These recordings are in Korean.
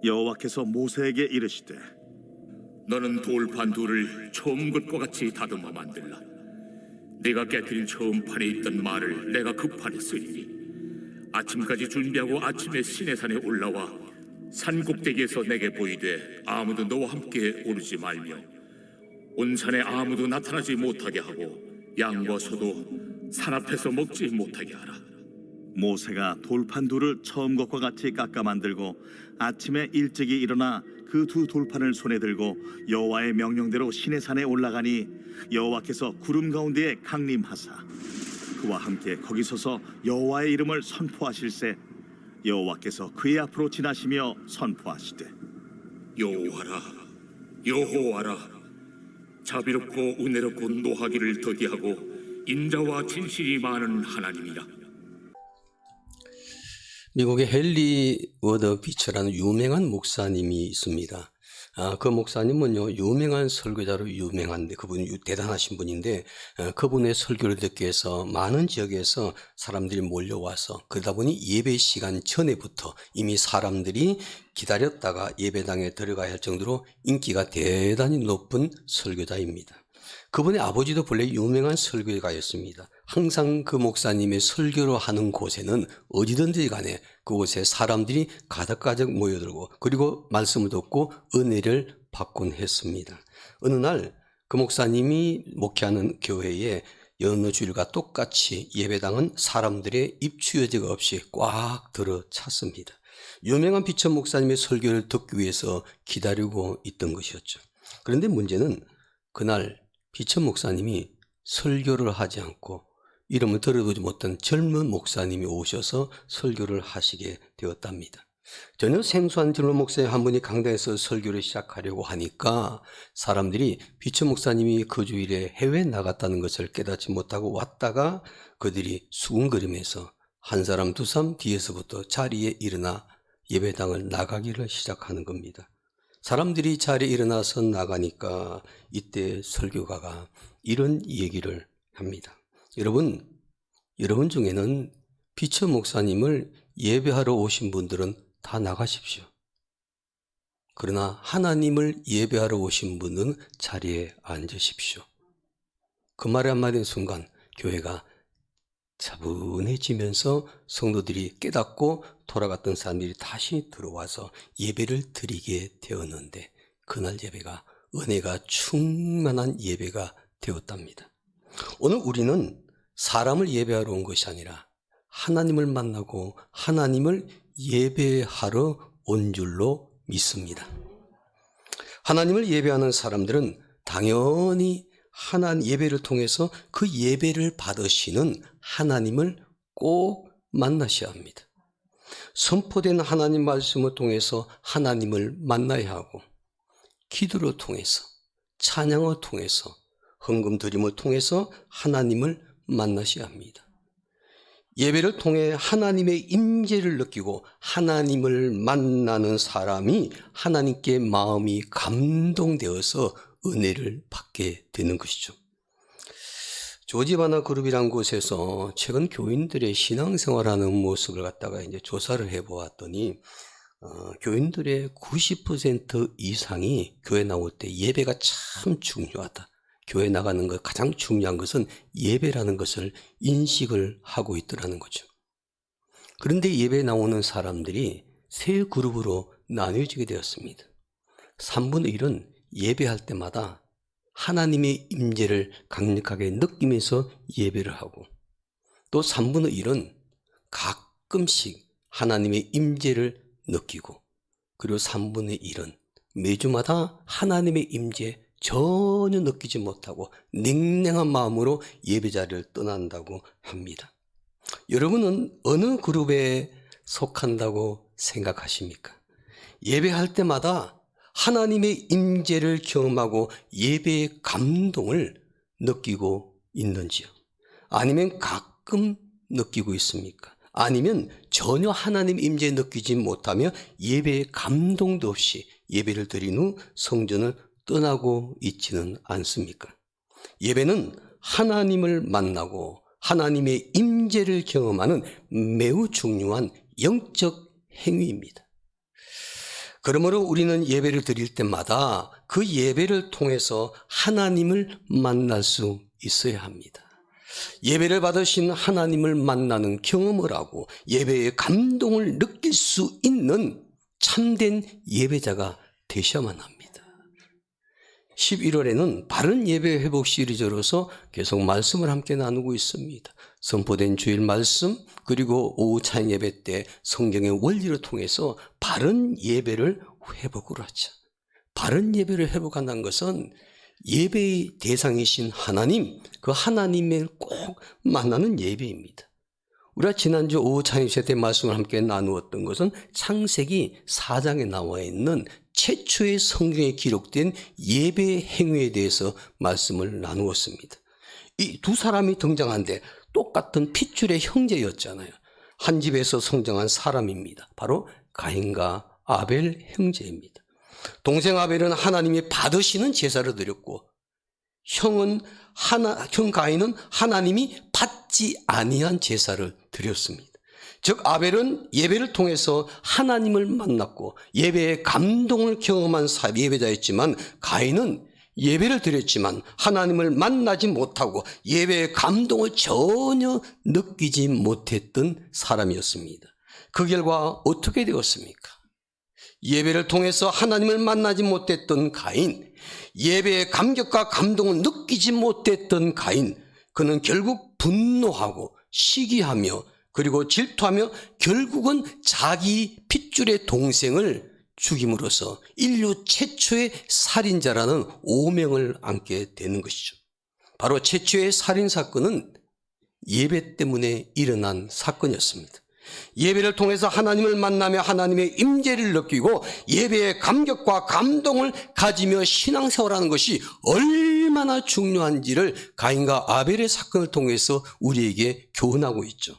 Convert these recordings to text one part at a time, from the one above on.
여호와께서 모세에게 이르시되 너는 돌판 둘을 처음 것과 같이 다듬어 만들라. 네가 깨뜨린 처음 판에 있던 말을 내가 그 판에 쓰리니 아침까지 준비하고 아침에 시내산에 올라와 산 꼭대기에서 내게 보이되 아무도 너와 함께 오르지 말며 온 산에 아무도 나타나지 못하게 하고 양과 소도 산 앞에서 먹지 못하게 하라. 모세가 돌판 둘을 처음 것과 같이 깎아 만들고 아침에 일찍이 일어나 그 두 돌판을 손에 들고 여호와의 명령대로 시내산에 올라가니 여호와께서 구름 가운데에 강림하사 그와 함께 거기 서서 여호와의 이름을 선포하실세 여호와께서 그의 앞으로 지나시며 선포하시되 여호와라 여호와라 자비롭고 은혜롭고 노하기를 더디하고 인자와 진실이 많은 하나님이라. 미국의 헨리 워드 비처라는 유명한 목사님이 있습니다. 그 목사님은요, 유명한 설교자로 유명한데, 그분이 대단하신 분인데, 그분의 설교를 듣기 위해서 많은 지역에서 사람들이 몰려와서, 그러다 보니 예배 시간 전에부터 이미 사람들이 기다렸다가 예배당에 들어가야 할 정도로 인기가 대단히 높은 설교자입니다. 그분의 아버지도 본래 유명한 설교가였습니다. 항상 그 목사님의 설교를 하는 곳에는 어디든지 간에 그곳에 사람들이 가득가득 모여들고 그리고 말씀을 듣고 은혜를 받곤 했습니다. 어느 날 그 목사님이 목회하는 교회에 여느 주일과 똑같이 예배당은 사람들의 입추 여지가 없이 꽉 들어찼습니다. 유명한 비천 목사님의 설교를 듣기 위해서 기다리고 있던 것이었죠. 그런데 문제는 그날 비천 목사님이 설교를 하지 않고 이름을 들어보지 못한 젊은 목사님이 오셔서 설교를 하시게 되었답니다. 전혀 생소한 젊은 목사님 한 분이 강당에서 설교를 시작하려고 하니까 사람들이 비천 목사님이 그 주일에 해외에 나갔다는 것을 깨닫지 못하고 왔다가 그들이 수군거리면서 한 사람 두 사람 뒤에서부터 자리에 일어나 예배당을 나가기를 시작하는 겁니다. 사람들이 자리에 일어나서 나가니까 이때 설교가가 이런 얘기를 합니다. 여러분 중에는 비천 목사님을 예배하러 오신 분들은 다 나가십시오. 그러나 하나님을 예배하러 오신 분은 자리에 앉으십시오. 그 말의 한마디 순간 교회가 차분해지면서 성도들이 깨닫고 돌아갔던 사람들이 다시 들어와서 예배를 드리게 되었는데 그날 예배가 은혜가 충만한 예배가 되었답니다. 오늘 우리는 사람을 예배하러 온 것이 아니라 하나님을 만나고 하나님을 예배하러 온 줄로 믿습니다. 하나님을 예배하는 사람들은 당연히 하나님 예배를 통해서 그 예배를 받으시는 하나님을 꼭 만나셔야 합니다. 선포된 하나님 말씀을 통해서 하나님을 만나야 하고 기도를 통해서 찬양을 통해서 헌금 드림을 통해서 하나님을 만나셔야 합니다. 예배를 통해 하나님의 임재를 느끼고 하나님을 만나는 사람이 하나님께 마음이 감동되어서 은혜를 받게 되는 것이죠. 조지바나 그룹이라는 곳에서 최근 교인들의 신앙생활하는 모습을 갖다가 이제 조사를 해보았더니 교인들의 90% 이상이 교회 나올 때 예배가 참 중요하다. 교회 나가는 것 가장 중요한 것은 예배라는 것을 인식을 하고 있더라는 거죠. 그런데 예배 나오는 사람들이 세 그룹으로 나뉘어지게 되었습니다. 3분의 1은 예배할 때마다 하나님의 임재를 강력하게 느끼면서 예배를 하고 또 3분의 1은 가끔씩 하나님의 임재를 느끼고 그리고 3분의 1은 매주마다 하나님의 임재 전혀 느끼지 못하고 냉랭한 마음으로 예배자리를 떠난다고 합니다. 여러분은 어느 그룹에 속한다고 생각하십니까? 예배할 때마다 하나님의 임재를 경험하고 예배의 감동을 느끼고 있는지요? 아니면 가끔 느끼고 있습니까? 아니면 전혀 하나님 임재 느끼지 못하며 예배의 감동도 없이 예배를 드린 후 성전을 떠나고 있지는 않습니까? 예배는 하나님을 만나고 하나님의 임재를 경험하는 매우 중요한 영적 행위입니다. 그러므로 우리는 예배를 드릴 때마다 그 예배를 통해서 하나님을 만날 수 있어야 합니다. 예배를 받으신 하나님을 만나는 경험을 하고 예배의 감동을 느낄 수 있는 참된 예배자가 되셔야만 합니다. 11월에는 바른 예배 회복 시리즈로서 계속 말씀을 함께 나누고 있습니다. 선포된 주일 말씀 그리고 오후 찬양 예배 때 성경의 원리를 통해서 바른 예배를 회복을 하자. 바른 예배를 회복한다는 것은 예배의 대상이신 하나님, 그 하나님을 꼭 만나는 예배입니다. 우리가 지난주 오후 찬양 예배 때 말씀을 함께 나누었던 것은 창세기 4장에 나와 있는 최초의 성경에 기록된 예배 행위에 대해서 말씀을 나누었습니다. 이 두 사람이 등장한데 똑같은 핏줄의 형제였잖아요. 한 집에서 성장한 사람입니다. 바로 가인과 아벨 형제입니다. 동생 아벨은 하나님이 받으시는 제사를 드렸고 형 가인은 하나님이 받지 아니한 제사를 드렸습니다. 즉 아벨은 예배를 통해서 하나님을 만났고 예배의 감동을 경험한 예배자였지만 가인은 예배를 드렸지만 하나님을 만나지 못하고 예배의 감동을 전혀 느끼지 못했던 사람이었습니다. 그 결과 어떻게 되었습니까? 예배를 통해서 하나님을 만나지 못했던 가인, 예배의 감격과 감동을 느끼지 못했던 가인, 그는 결국 분노하고 시기하며 그리고 질투하며 결국은 자기 핏줄의 동생을 죽임으로써 인류 최초의 살인자라는 오명을 안게 되는 것이죠. 바로 최초의 살인사건은 예배 때문에 일어난 사건이었습니다. 예배를 통해서 하나님을 만나며 하나님의 임재를 느끼고 예배의 감격과 감동을 가지며 신앙생활하는 것이 얼마나 중요한지를 가인과 아벨의 사건을 통해서 우리에게 교훈하고 있죠.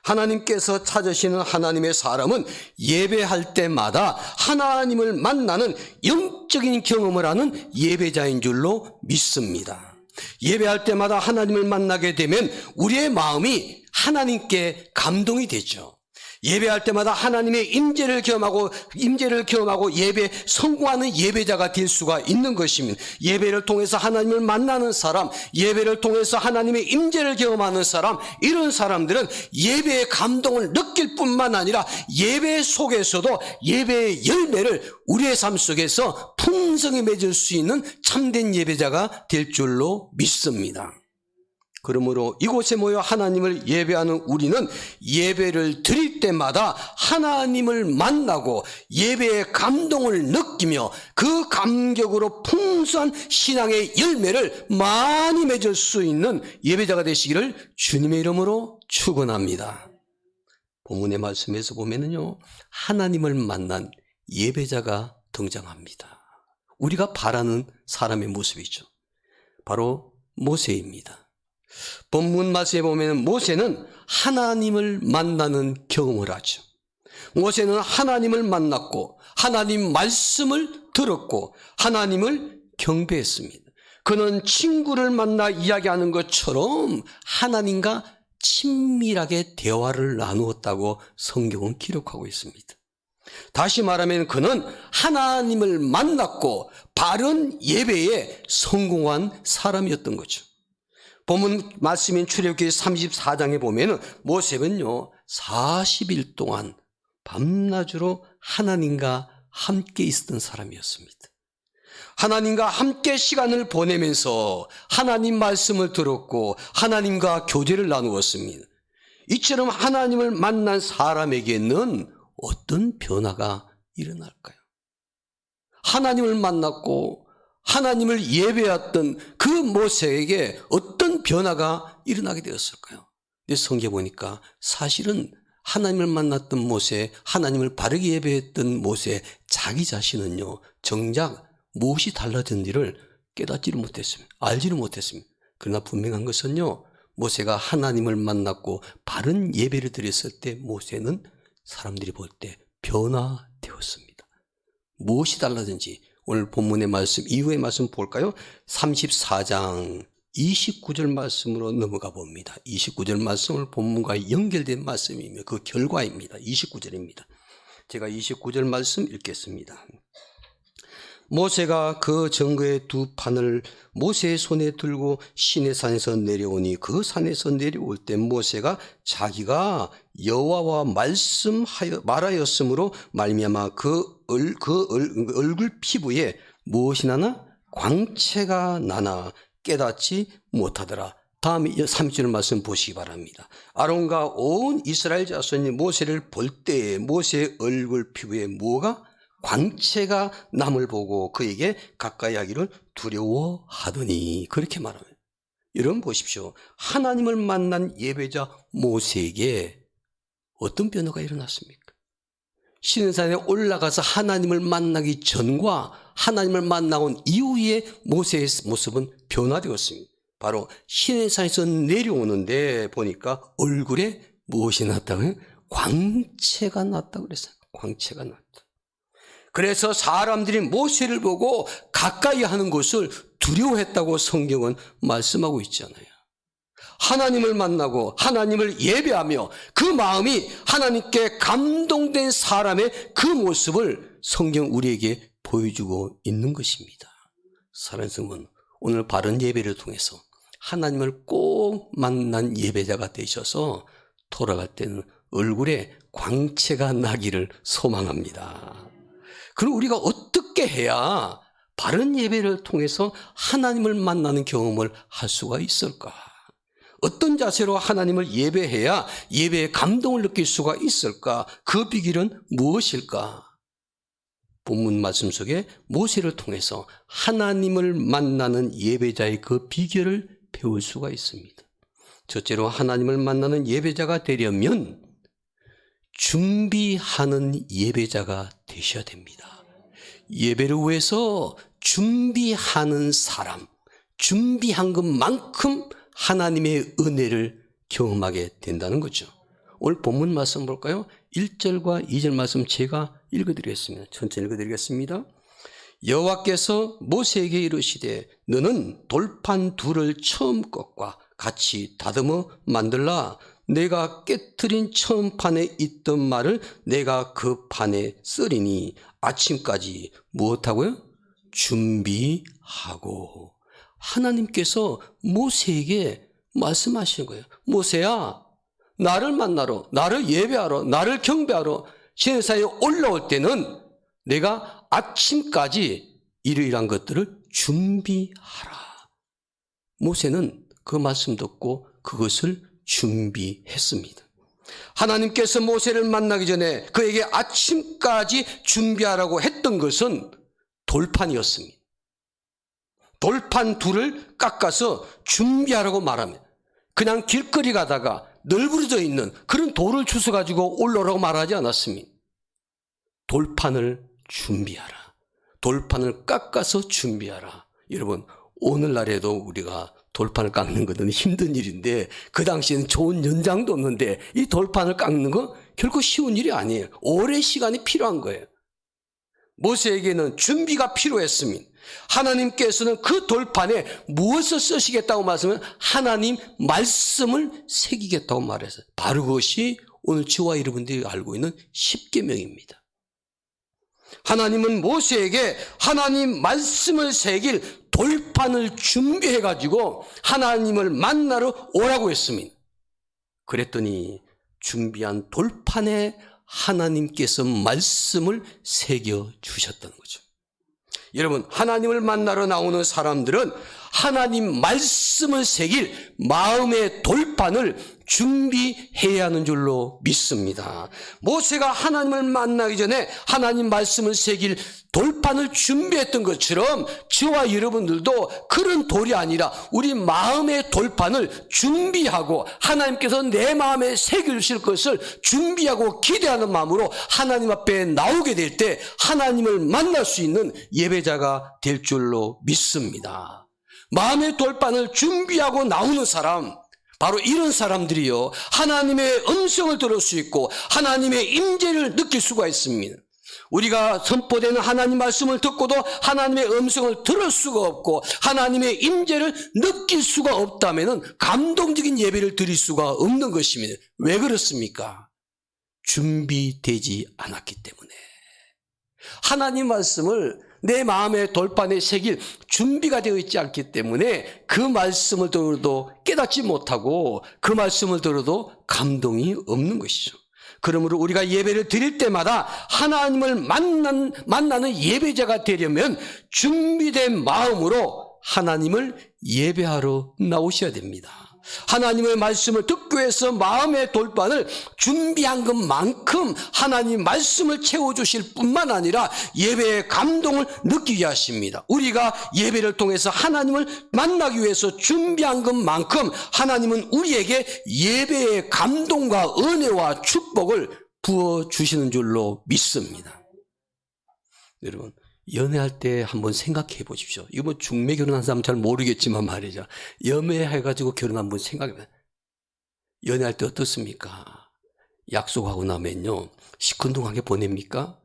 하나님께서 찾으시는 하나님의 사람은 예배할 때마다 하나님을 만나는 영적인 경험을 하는 예배자인 줄로 믿습니다. 예배할 때마다 하나님을 만나게 되면 우리의 마음이 하나님께 감동이 되죠. 예배할 때마다 하나님의 임재를 경험하고 예배 성공하는 예배자가 될 수가 있는 것입니다. 예배를 통해서 하나님을 만나는 사람, 예배를 통해서 하나님의 임재를 경험하는 사람, 이런 사람들은 예배의 감동을 느낄 뿐만 아니라 예배 속에서도 예배의 열매를 우리의 삶 속에서 풍성히 맺을 수 있는 참된 예배자가 될 줄로 믿습니다. 그러므로 이곳에 모여 하나님을 예배하는 우리는 예배를 드릴 때마다 하나님을 만나고 예배의 감동을 느끼며 그 감격으로 풍성한 신앙의 열매를 많이 맺을 수 있는 예배자가 되시기를 주님의 이름으로 축원합니다. 본문의 말씀에서 보면은요, 하나님을 만난 예배자가 등장합니다. 우리가 바라는 사람의 모습이죠. 바로 모세입니다. 본문 말씀에 보면 모세는 하나님을 만나는 경험을 하죠. 모세는 하나님을 만났고 하나님 말씀을 들었고 하나님을 경배했습니다. 그는 친구를 만나 이야기하는 것처럼 하나님과 친밀하게 대화를 나누었다고 성경은 기록하고 있습니다. 다시 말하면 그는 하나님을 만났고 바른 예배에 성공한 사람이었던 거죠. 본문 말씀인 출애굽기 34장에 보면 모세는요 40일 동안 밤낮으로 하나님과 함께 있었던 사람이었습니다. 하나님과 함께 시간을 보내면서 하나님 말씀을 들었고 하나님과 교제를 나누었습니다. 이처럼 하나님을 만난 사람에게는 어떤 변화가 일어날까요? 하나님을 만났고 하나님을 예배했던 그 모세에게 어떤 변화가 일어나게 되었을까요? 근데 성경에 보니까 사실은 하나님을 만났던 모세, 하나님을 바르게 예배했던 모세 자기 자신은요 정작 무엇이 달라졌는지를 깨닫지를 못했습니다. 알지를 못했습니다. 그러나 분명한 것은요 모세가 하나님을 만났고 바른 예배를 드렸을 때 모세는 사람들이 볼 때 변화되었습니다. 무엇이 달라졌는지 오늘 본문의 말씀 이후의 말씀 볼까요? 34장 29절 말씀으로 넘어가 봅니다. 29절 말씀을 본문과 연결된 말씀이며 그 결과입니다. 29절입니다. 제가 29절 말씀 읽겠습니다. 모세가 그 증거의 두 판을 모세의 손에 들고 시내산에서 내려오니 그 산에서 내려올 때 모세가 자기가 여호와와 말하였으므로 말미암아 그 얼굴 피부에 무엇이 나나? 광채가 나나 깨닫지 못하더라. 다음 30절 말씀 보시기 바랍니다. 아론과 온 이스라엘 자손이 모세를 볼 때에 모세의 얼굴 피부에 뭐가? 광채가 남을 보고 그에게 가까이 하기를 두려워하더니 그렇게 말합니다. 여러분 보십시오. 하나님을 만난 예배자 모세에게 어떤 변화가 일어났습니까? 시내산에 올라가서 하나님을 만나기 전과 하나님을 만나온 이후의 모세의 모습은 변화되었습니다. 바로 시내산에서 내려오는데 보니까 얼굴에 무엇이 났다고요? 광채가 났다고 그랬어요. 광채가 났다. 그래서 사람들이 모세를 보고 가까이 하는 것을 두려워했다고 성경은 말씀하고 있잖아요. 하나님을 만나고 하나님을 예배하며 그 마음이 하나님께 감동된 사람의 그 모습을 성경 우리에게 보여주고 있는 것입니다. 사랑하는 성도는 오늘 바른 예배를 통해서 하나님을 꼭 만난 예배자가 되셔서 돌아갈 때는 얼굴에 광채가 나기를 소망합니다. 그럼 우리가 어떻게 해야 바른 예배를 통해서 하나님을 만나는 경험을 할 수가 있을까? 어떤 자세로 하나님을 예배해야 예배의 감동을 느낄 수가 있을까? 그 비결은 무엇일까? 본문 말씀 속에 모세를 통해서 하나님을 만나는 예배자의 그 비결을 배울 수가 있습니다. 첫째로 하나님을 만나는 예배자가 되려면 준비하는 예배자가 되셔야 됩니다. 예배를 위해서 준비하는 사람, 준비한 것만큼 하나님의 은혜를 경험하게 된다는 거죠. 오늘 본문 말씀 볼까요? 1절과 2절 말씀 제가 읽어드리겠습니다. 천천히 읽어드리겠습니다. 여호와께서 모세에게 이르시되 너는 돌판 둘을 처음 것과 같이 다듬어 만들라. 내가 깨트린 처음 판에 있던 말을 내가 그 판에 쓰리니 아침까지 무엇하고요? 준비하고. 하나님께서 모세에게 말씀하시는 거예요. 모세야, 나를 만나러, 나를 예배하러, 나를 경배하러 시내산에 올라올 때는 내가 아침까지 이러이러한 것들을 준비하라. 모세는 그 말씀 듣고 그것을 준비했습니다. 하나님께서 모세를 만나기 전에 그에게 아침까지 준비하라고 했던 것은 돌판이었습니다. 돌판 둘을 깎아서 준비하라고 말합니다. 그냥 길거리 가다가 널브러져 있는 그런 돌을 주워가지고 올라오라고 말하지 않았습니다. 돌판을 준비하라. 돌판을 깎아서 준비하라. 여러분, 오늘날에도 우리가 돌판을 깎는 것은 힘든 일인데 그 당시에는 좋은 연장도 없는데 이 돌판을 깎는 건 결코 쉬운 일이 아니에요. 오랜 시간이 필요한 거예요. 모세에게는 준비가 필요했습니다. 하나님께서는 그 돌판에 무엇을 쓰시겠다고 말씀하면 하나님 말씀을 새기겠다고 말했어요. 바로 그것이 오늘 저와 여러분들이 알고 있는 십계명입니다. 하나님은 모세에게 하나님 말씀을 새길 돌판을 준비해가지고 하나님을 만나러 오라고 했습니다. 그랬더니 준비한 돌판에 하나님께서 말씀을 새겨주셨다는 거죠. 여러분, 하나님을 만나러 나오는 사람들은 하나님 말씀을 새길 마음의 돌판을 준비해야 하는 줄로 믿습니다. 모세가 하나님을 만나기 전에 하나님 말씀을 새길 돌판을 준비했던 것처럼 저와 여러분들도 그런 돌이 아니라 우리 마음의 돌판을 준비하고 하나님께서 내 마음에 새겨주실 것을 준비하고 기대하는 마음으로 하나님 앞에 나오게 될 때 하나님을 만날 수 있는 예배자가 될 줄로 믿습니다. 마음의 돌판을 준비하고 나오는 사람, 바로 이런 사람들이요, 하나님의 음성을 들을 수 있고 하나님의 임재를 느낄 수가 있습니다. 우리가 선포되는 하나님 말씀을 듣고도 하나님의 음성을 들을 수가 없고 하나님의 임재를 느낄 수가 없다면 감동적인 예배를 드릴 수가 없는 것입니다. 왜 그렇습니까? 준비되지 않았기 때문에, 하나님 말씀을 내 마음의 돌판에 새길 준비가 되어 있지 않기 때문에 그 말씀을 들어도 깨닫지 못하고 그 말씀을 들어도 감동이 없는 것이죠. 그러므로 우리가 예배를 드릴 때마다 하나님을 만나는 예배자가 되려면 준비된 마음으로 하나님을 예배하러 나오셔야 됩니다. 하나님의 말씀을 듣기 위해서 마음의 돌판을 준비한 것만큼 하나님 말씀을 채워주실 뿐만 아니라 예배의 감동을 느끼게 하십니다. 우리가 예배를 통해서 하나님을 만나기 위해서 준비한 것만큼 하나님은 우리에게 예배의 감동과 은혜와 축복을 부어주시는 줄로 믿습니다. 여러분, 연애할 때 한번 생각해 보십시오. 이거 뭐 중매 결혼한 사람 잘 모르겠지만 말이죠. 연애해가지고 결혼 한번 생각해 보세요. 연애할 때 어떻습니까? 약속하고 나면요, 시큰둥하게 보냅니까?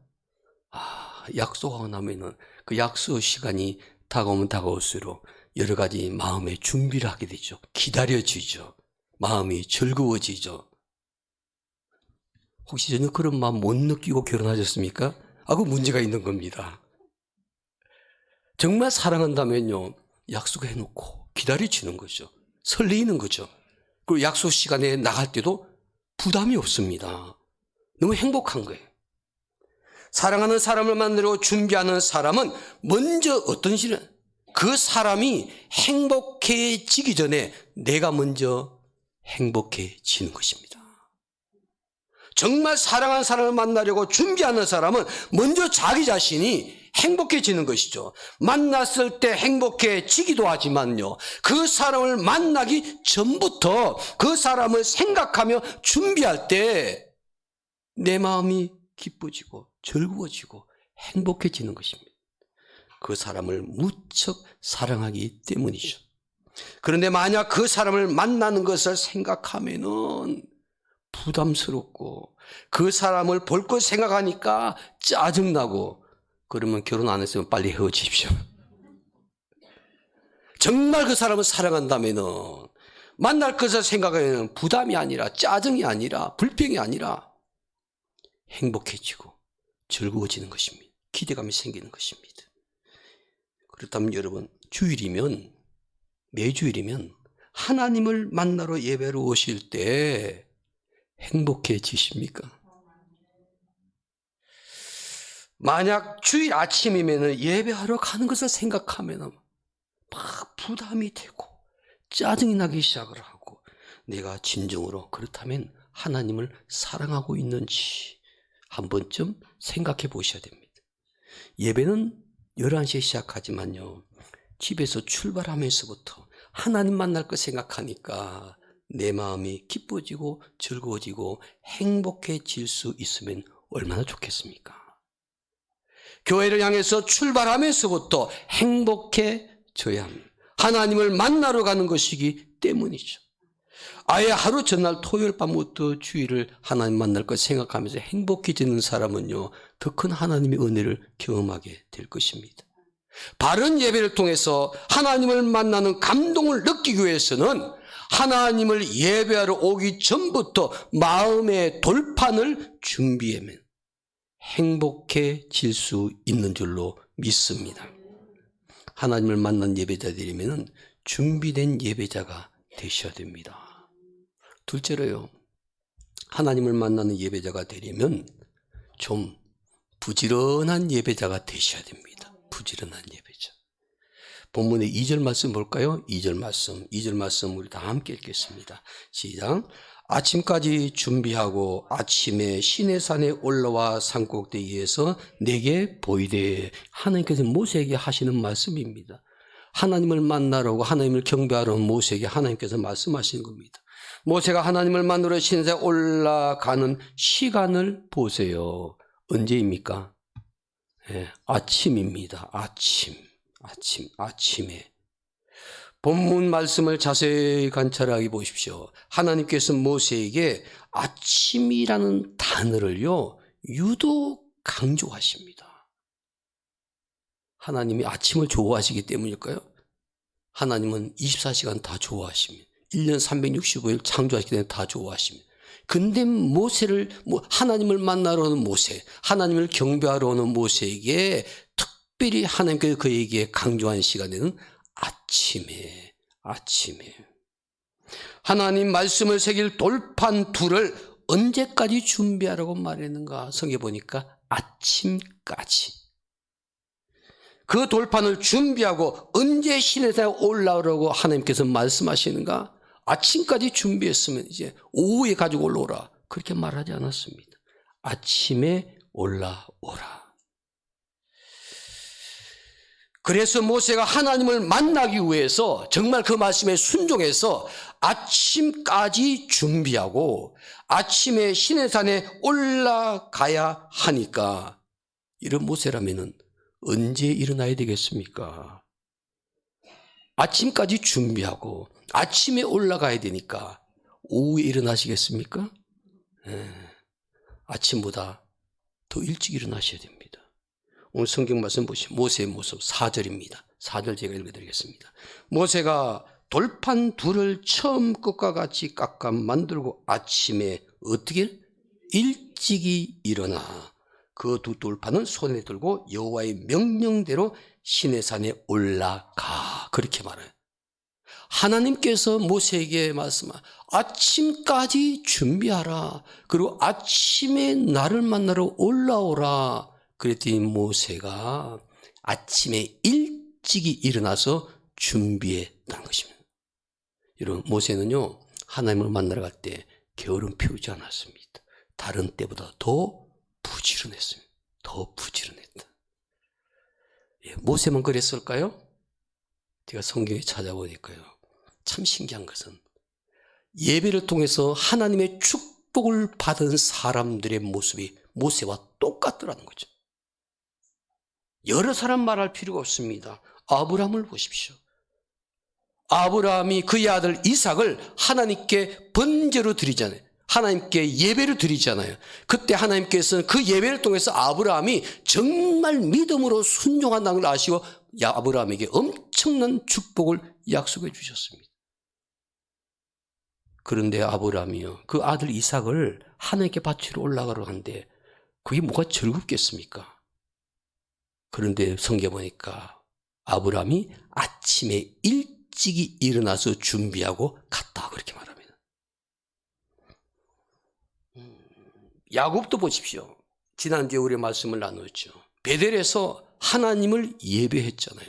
약속하고 나면은 그 약속 시간이 다가오면 다가올수록 여러 가지 마음의 준비를 하게 되죠. 기다려지죠. 마음이 즐거워지죠. 혹시 전혀 그런 마음 못 느끼고 결혼하셨습니까? 그 문제가 있는 겁니다. 정말 사랑한다면요, 약속해놓고 기다려지는 거죠. 설레이는 거죠. 그리고 약속 시간에 나갈 때도 부담이 없습니다. 너무 행복한 거예요. 사랑하는 사람을 만나려고 준비하는 사람은 먼저 어떤 시는 그 사람이 행복해지기 전에 내가 먼저 행복해지는 것입니다. 정말 사랑하는 사람을 만나려고 준비하는 사람은 먼저 자기 자신이 행복해지는 것이죠. 만났을 때 행복해지기도 하지만요, 그 사람을 만나기 전부터 그 사람을 생각하며 준비할 때 내 마음이 기뻐지고 즐거워지고 행복해지는 것입니다. 그 사람을 무척 사랑하기 때문이죠. 그런데 만약 그 사람을 만나는 것을 생각하면은 부담스럽고 그 사람을 볼 것 생각하니까 짜증나고, 그러면 결혼 안 했으면 빨리 헤어지십시오. 정말 그 사람을 사랑한다면은 만날 것을 생각하면 부담이 아니라 짜증이 아니라 불평이 아니라 행복해지고 즐거워지는 것입니다. 기대감이 생기는 것입니다. 그렇다면 여러분, 주일이면, 매주일이면 하나님을 만나러 예배로 오실 때 행복해지십니까? 만약 주일 아침이면 예배하러 가는 것을 생각하면 막 부담이 되고 짜증이 나기 시작을 하고, 내가 진정으로 그렇다면 하나님을 사랑하고 있는지 한 번쯤 생각해 보셔야 됩니다. 예배는 11시에 시작하지만요, 집에서 출발하면서부터 하나님 만날 거 생각하니까 내 마음이 기뻐지고 즐거워지고 행복해질 수 있으면 얼마나 좋겠습니까? 교회를 향해서 출발하면서부터 행복해져야 합니다. 하나님을 만나러 가는 것이기 때문이죠. 아예 하루 전날 토요일 밤부터 주일을 하나님 만날 것 생각하면서 행복해지는 사람은요, 더 큰 하나님의 은혜를 경험하게 될 것입니다. 바른 예배를 통해서 하나님을 만나는 감동을 느끼기 위해서는 하나님을 예배하러 오기 전부터 마음의 돌판을 준비하면 행복해질 수 있는 줄로 믿습니다. 하나님을 만난 예배자들이면 준비된 예배자가 되셔야 됩니다. 둘째로요, 하나님을 만나는 예배자가 되려면 좀 부지런한 예배자가 되셔야 됩니다. 부지런한 예배자. 본문의 2절 말씀 볼까요? 2절 말씀 우리 다 함께 읽겠습니다. 시작. 아침까지 준비하고 아침에 시내산에 올라와 산꼭대기에서 내게 보이되, 하나님께서 모세에게 하시는 말씀입니다. 하나님을 만나라고, 하나님을 경배하러 온 모세에게 하나님께서 말씀하시는 겁니다. 모세가 하나님을 만나러 시내산에 올라가는 시간을 보세요. 언제입니까? 아침입니다. 아침에. 본문 말씀을 자세히 관찰하게 보십시오. 하나님께서 모세에게 아침이라는 단어를요, 유독 강조하십니다. 하나님이 아침을 좋아하시기 때문일까요? 하나님은 24시간 다 좋아하십니다. 1년 365일 창조하시기 때문에 다 좋아하십니다. 근데 하나님을 만나러 오는 모세, 하나님을 경배하러 오는 모세에게 특별히 하나님께서 그에게 강조한 시간에는 아침에 하나님 말씀을 새길 돌판 둘을 언제까지 준비하라고 말했는가? 성경에 보니까 아침까지. 그 돌판을 준비하고 언제 시내산에 올라오라고 하나님께서 말씀하시는가? 아침까지 준비했으면 이제 오후에 가지고 올라오라. 그렇게 말하지 않았습니다. 아침에 올라오라. 그래서 모세가 하나님을 만나기 위해서 정말 그 말씀에 순종해서 아침까지 준비하고 아침에 시내산에 올라가야 하니까 이런 모세라면은 언제 일어나야 되겠습니까? 아침까지 준비하고 아침에 올라가야 되니까 오후에 일어나시겠습니까? 아침보다 더 일찍 일어나셔야 됩니다. 오늘 성경 말씀 보시면 모세의 모습 4절입니다. 4절 제가 읽어드리겠습니다. 모세가 돌판 둘을 처음 것과 같이 깎아 만들고 아침에 어떻게 일찍이 일어나 그 두 돌판은 손에 들고 여호와의 명령대로 시내산에 올라가. 그렇게 말해요. 하나님께서 모세에게 말씀하 아침까지 준비하라. 그리고 아침에 나를 만나러 올라오라. 그랬더니 모세가 아침에 일찍이 일어나서 준비했다는 것입니다. 여러분, 모세는요, 하나님을 만나러 갈 때 게으름 피우지 않았습니다. 다른 때보다 더 부지런했습니다. 더 부지런했다. 모세만 그랬을까요? 제가 성경에 찾아보니까요, 참 신기한 것은 예배를 통해서 하나님의 축복을 받은 사람들의 모습이 모세와 똑같더라는 거죠. 여러 사람 말할 필요가 없습니다. 아브라함을 보십시오. 아브라함이 그의 아들 이삭을 하나님께 번제로 드리잖아요. 하나님께 예배를 드리잖아요. 그때 하나님께서는 그 예배를 통해서 아브라함이 정말 믿음으로 순종한다는 걸 아시고 아브라함에게 엄청난 축복을 약속해 주셨습니다. 그런데 아브라함이요, 그 아들 이삭을 하나님께 바치러 올라가려 하는데 그게 뭐가 즐겁겠습니까? 그런데 성경에 보니까 아브라함이 아침에 일찍이 일어나서 준비하고 갔다. 그렇게 말합니다. 야곱도 보십시오. 지난주에 우리 말씀을 나누었죠. 베델에서 하나님을 예배했잖아요.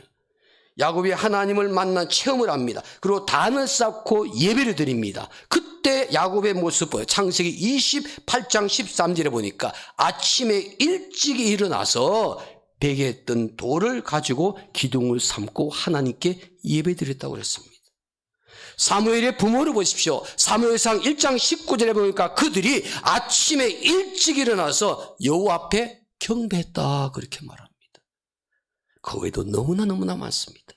야곱이 하나님을 만난 체험을 합니다. 그리고 단을 쌓고 예배를 드립니다. 그때 야곱의 모습 보여요. 창세기 28장 13절에 보니까 아침에 일찍이 일어나서 베개에 있던 돌을 가지고 기둥을 삼고 하나님께 예배드렸다고 그랬습니다. 사무엘의 부모를 보십시오. 사무엘상 1장 19절에 보니까 그들이 아침에 일찍 일어나서 여호와 앞에 경배했다. 그렇게 말합니다. 그 외에도 너무나 많습니다.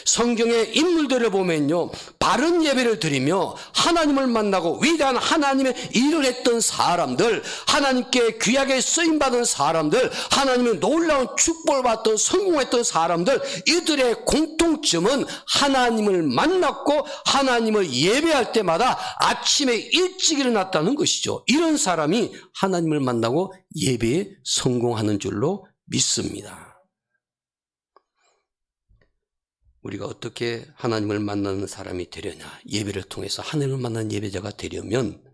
성경의 인물들을 보면요, 바른 예배를 드리며 하나님을 만나고 위대한 하나님의 일을 했던 사람들, 하나님께 귀하게 쓰임받은 사람들, 하나님의 놀라운 축복을 받던 성공했던 사람들, 이들의 공통점은 하나님을 만났고 하나님을 예배할 때마다 아침에 일찍 일어났다는 것이죠. 이런 사람이 하나님을 만나고 예배에 성공하는 줄로 믿습니다. 우리가 어떻게 하나님을 만나는 사람이 되려냐, 예배를 통해서 하나님을 만나는 예배자가 되려면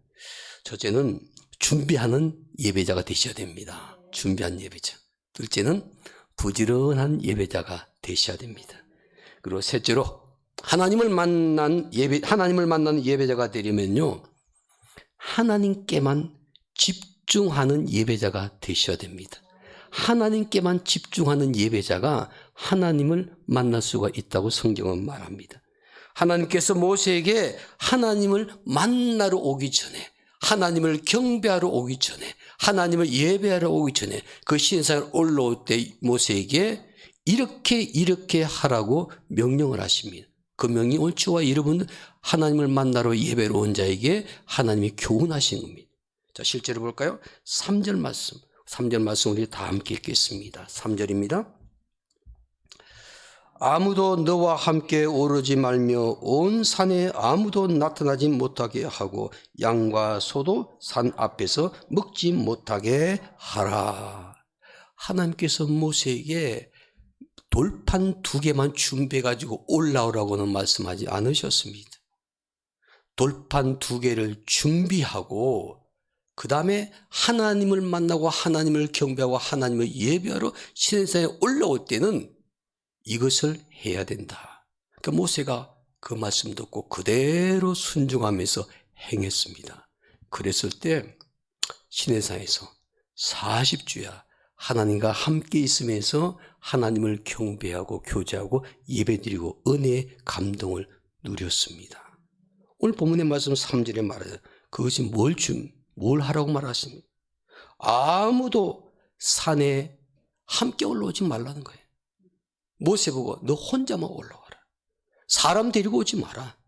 첫째는 준비하는 예배자가 되셔야 됩니다. 준비한 예배자. 둘째는 부지런한 예배자가 되셔야 됩니다. 그리고 셋째로 하나님을 만나는 예배자가 되려면요, 하나님께만 집중하는 예배자가 되셔야 됩니다. 하나님께만 집중하는 예배자가 하나님을 만날 수가 있다고 성경은 말합니다. 하나님께서 모세에게 하나님을 만나러 오기 전에, 하나님을 경배하러 오기 전에, 하나님을 예배하러 오기 전에 그 시내산에 올라올 때 모세에게 이렇게 하라고 명령을 하십니다. 그 명령이 오늘 저와 여러분 하나님을 만나러 예배로 온 자에게 하나님이 교훈하신 겁니다. 자, 실제로 볼까요? 3절 말씀 우리 다 함께 읽겠습니다. 3절입니다. 아무도 너와 함께 오르지 말며 온 산에 아무도 나타나지 못하게 하고 양과 소도 산 앞에서 먹지 못하게 하라. 하나님께서 모세에게 돌판 2개만 준비해가지고 올라오라고는 말씀하지 않으셨습니다. 돌판 2개를 준비하고 그 다음에 하나님을 만나고 하나님을 경배하고 하나님을 예배하러 시내산에 올라올 때는 이것을 해야 된다. 그러니까 모세가 그 말씀 듣고 그대로 순종하면서 행했습니다. 그랬을 때 시내산에서 40주야 하나님과 함께 있으면서 하나님을 경배하고 교제하고 예배드리고 은혜의 감동을 누렸습니다. 오늘 본문의 말씀 3절에 말해요. 그것이 뭘 하라고 말하십니까? 아무도 산에 함께 올라오지 말라는 거예요. 모세 보고 너 혼자만 올라와라. 사람 데리고 오지 마라.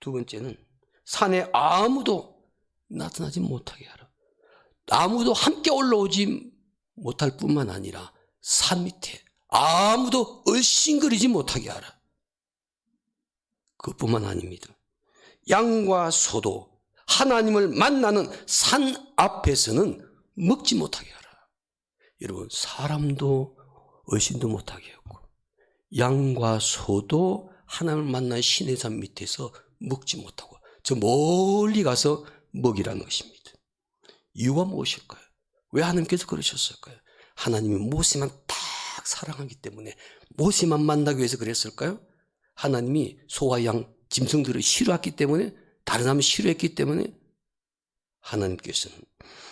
2번째는 산에 아무도 나타나지 못하게 하라. 아무도 함께 올라오지 못할 뿐만 아니라 산 밑에 아무도 얼씬거리지 못하게 하라. 그뿐만 아닙니다. 양과 소도 하나님을 만나는 산 앞에서는 먹지 못하게 하라. 여러분, 사람도 얼씬도 못하게 했고 양과 소도 하나님을 만나는 시내산 밑에서 먹지 못하고 저 멀리 가서 먹이라는 것입니다. 이유가 무엇일까요? 왜 하나님께서 그러셨을까요? 하나님이 모세만 딱 사랑하기 때문에 모세만 만나기 위해서 그랬을까요? 하나님이 소와 양, 짐승들을 싫어했기 때문에, 다른 사람을 싫어했기 때문에 하나님께서는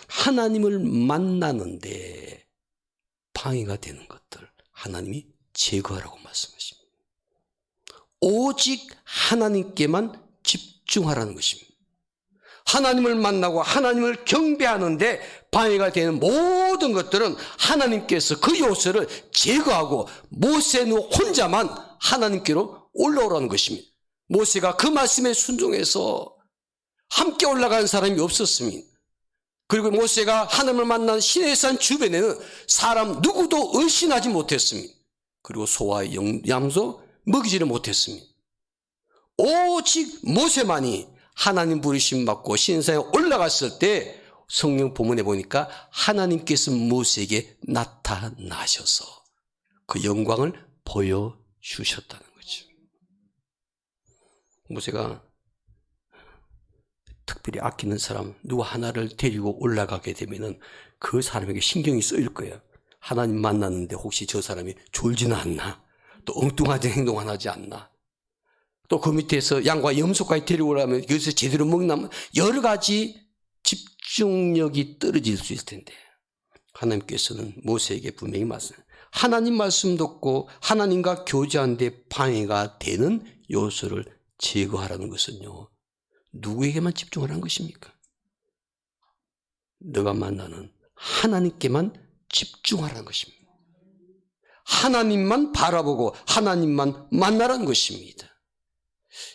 하나님을 만나는데 방해가 되는 것들 하나님이 제거하라고 말씀하십니다. 오직 하나님께만 집중하라는 것입니다. 하나님을 만나고 하나님을 경배하는데 방해가 되는 모든 것들은 하나님께서 그 요소를 제거하고 모세는 혼자만 하나님께로 올라오라는 것입니다. 모세가 그 말씀에 순종해서 함께 올라간 사람이 없었습니다. 그리고 모세가 하나님을 만난 시내산 주변에는 사람 누구도 얼씬하지 못했습니다. 그리고 소와 양도 먹이지를 못했습니다. 오직 모세만이 하나님 부르심 받고 시내산에 올라갔을 때 성경 본문에 보니까 하나님께서 모세에게 나타나셔서 그 영광을 보여주셨다는 거죠. 모세가 특별히 아끼는 사람 누구 하나를 데리고 올라가게 되면은 그 사람에게 신경이 쓰일 거예요. 하나님 만났는데 혹시 저 사람이 졸지는 않나? 또 엉뚱하게 행동 안 하지 않나? 또 그 밑에서 양과 염소까지 데리고오라면 여기서 제대로 먹나? 여러 가지 집중력이 떨어질 수 있을 텐데 하나님께서는 모세에게 분명히 말씀해요. 하나님 말씀 듣고 하나님과 교제하는데 방해가 되는 요소를 제거하라는 것은요, 누구에게만 집중하라는 것입니까? 너가 만나는 하나님께만 집중하라는 것입니다. 하나님만 바라보고 하나님만 만나라는 것입니다.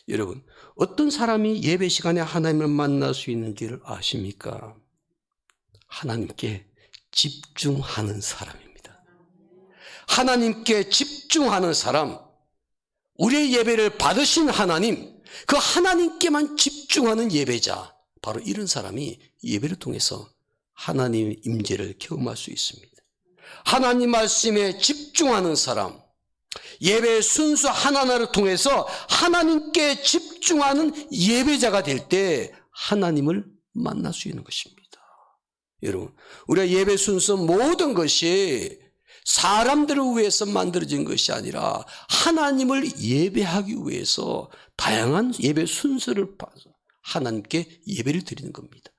여러분, 어떤 사람이 예배 시간에 하나님을 만날 수 있는지를 아십니까? 하나님께 집중하는 사람입니다. 하나님께 집중하는 사람, 우리의 예배를 받으신 하나님, 그 하나님께만 집중하는 예배자, 바로 이런 사람이 예배를 통해서 하나님의 임재를 경험할 수 있습니다. 하나님 말씀에 집중하는 사람, 예배의 순수 하나하나를 통해서 하나님께 집중하는 예배자가 될 때 하나님을 만날 수 있는 것입니다. 여러분, 우리가 예배 순수 모든 것이 사람들을 위해서 만들어진 것이 아니라 하나님을 예배하기 위해서 다양한 예배 순서를 봐서 하나님께 예배를 드리는 겁니다.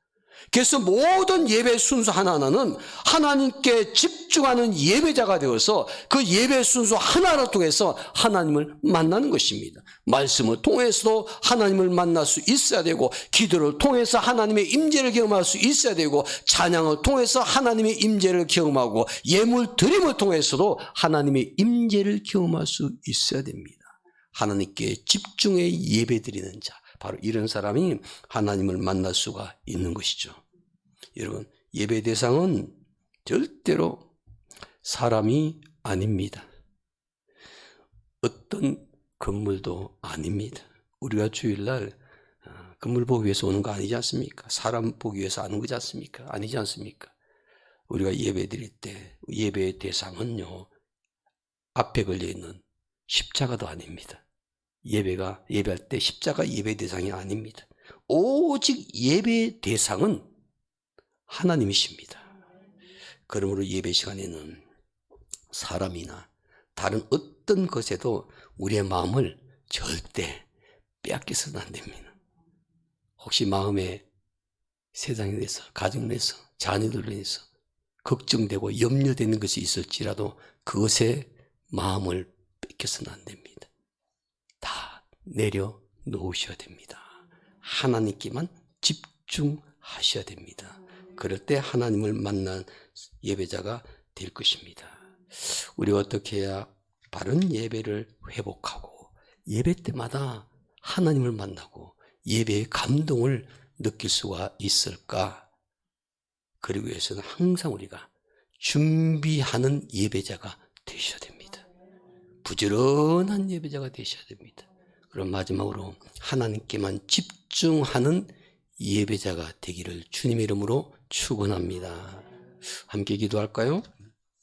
그래서 모든 예배 순서 하나하나는 하나님께 집중하는 예배자가 되어서 그 예배 순서 하나하나 통해서 하나님을 만나는 것입니다. 말씀을 통해서도 하나님을 만날 수 있어야 되고, 기도를 통해서 하나님의 임재를 경험할 수 있어야 되고, 찬양을 통해서 하나님의 임재를 경험하고, 예물 드림을 통해서도 하나님의 임재를 경험할 수 있어야 됩니다. 하나님께 집중해 예배 드리는 자, 바로 이런 사람이 하나님을 만날 수가 있는 것이죠. 여러분, 예배 대상은 절대로 사람이 아닙니다. 어떤 건물도 아닙니다. 우리가 주일날 건물 보기 위해서 오는 거 아니지 않습니까? 사람 보기 위해서 하는 거지 않습니까? 아니지 않습니까? 우리가 예배 드릴 때 예배의 대상은요, 앞에 걸려있는 십자가도 아닙니다. 예배할 때 십자가 예배 대상이 아닙니다. 오직 예배 대상은 하나님이십니다. 그러므로 예배 시간에는 사람이나 다른 어떤 것에도 우리의 마음을 절대 빼앗겨서는 안 됩니다. 혹시 마음에 세상에 대해서, 가정에 대해서, 자녀들에 대해서 걱정되고 염려되는 것이 있을지라도 그것에 마음을 뺏겨서는 안 됩니다. 다 내려놓으셔야 됩니다. 하나님께만 집중하셔야 됩니다. 그럴 때 하나님을 만난 예배자가 될 것입니다. 우리가 어떻게 해야 바른 예배를 회복하고 예배 때마다 하나님을 만나고 예배의 감동을 느낄 수가 있을까? 그러기 위해서는 항상 우리가 준비하는 예배자가 되셔야 됩니다. 부지런한 예배자가 되셔야 됩니다. 그럼 마지막으로 하나님께만 집중하는 예배자가 되기를 주님의 이름으로 축원합니다. 함께 기도할까요?